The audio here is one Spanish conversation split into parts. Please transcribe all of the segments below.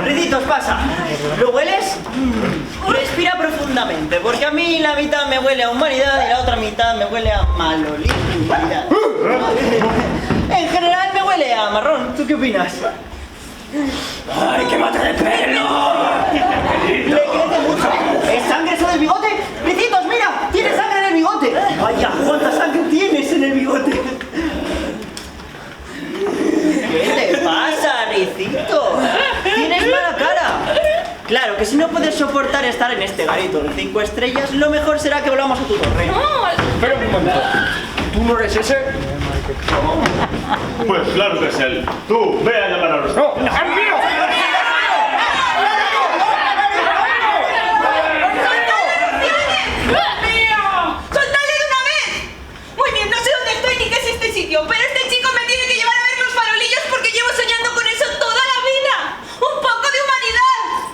Ricitos, pasa. ¿Lo hueles? Respira profundamente, porque a mí la mitad me huele a humanidad y la otra mitad me huele a malolividad. En general me huele a marrón. ¿Tú qué opinas? ¡Ay, qué mate de pelo! Le crece mucho. ¿Es sangre sobre el bigote? Ricitos, mira, tiene sangre en el bigote. Vaya, ¿cuánta sangre tienes en el bigote? ¿Qué te pasa, Ricito? Tienes mala cara. Claro, que si no puedes soportar estar en este garito de 5 estrellas, lo mejor será que volvamos a tu torre. Pero un momento, ¿tú no eres ese? Pues claro que es él. Tú, ve a llamar a los... ¡No! ¡Es mío! ¡Soltadle de una vez! Muy bien, no sé dónde estoy ni qué es este sitio, pero este chico me tiene que llevar a ver los farolillos porque llevo soñando con eso toda la vida. ¡Un poco de humanidad!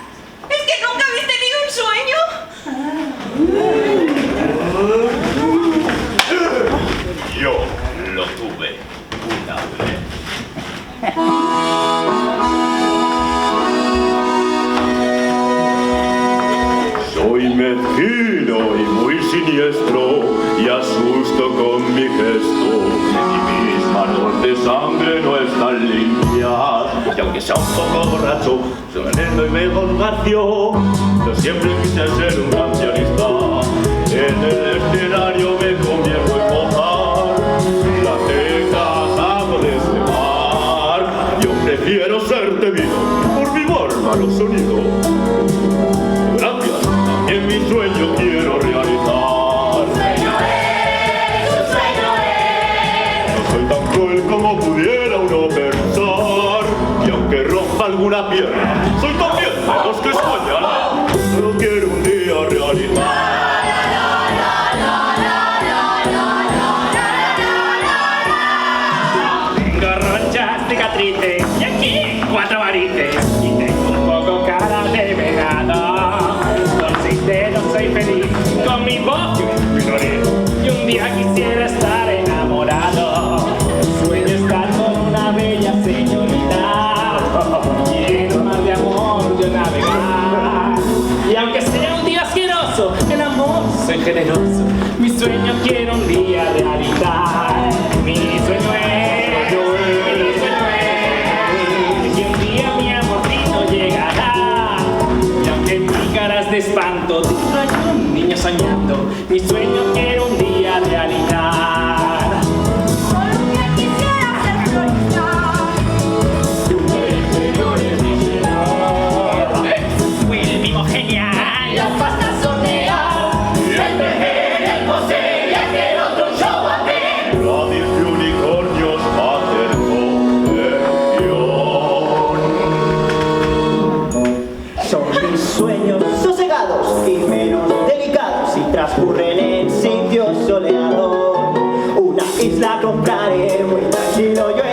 ¿Es que nunca habéis tenido un sueño? Yo lo tuve una vez. Soy mezquino y muy siniestro y asusto con mi gesto. Y mis manos de sangre no están limpias. Y aunque sea un poco borracho, soy veneno y me contacio. Yo siempre quise ser un gran pianista. En el escenario me convierto en Mozart. Las teclas hago de este mar. Yo prefiero ser temido por mi bárbaro sonido. Gracias, también mi sueño quiero realizar. ¡Un sueño es! No soy tan cruel como pudiera uno pensar. Y aunque rompa alguna pierna, soy también de los que sueñan. Solo quiero un día realizar. Tengo ronchas, cicatrices y aquí 4 varices. Y tengo un poco cara de vegano. Consiste, no soy feliz con mi voz y un florero. Y un día quisiera estar enamorado. Sueño estar con una bella señorita. Y en un mar de amor yo navegar. Y aunque sea un día asqueroso, en amor soy generoso. Mi sueño quiero un día realizar. Mi sueño es, que un día mi amorcito llegará. Y aunque mi cara es de espanto, distrae un niño soñando. Mi sueño quiero un día realizar. Solo un día quisiera ser florista. Fue el vivo genial. Las pastas hornear. El tejer, el coser y hacer otro show hacer. Radio de unicornios hacer confesión. Son mis sueños sosegados y menos delicados y transcurren en sitios soleados. Una isla compraré muy tranquilo yo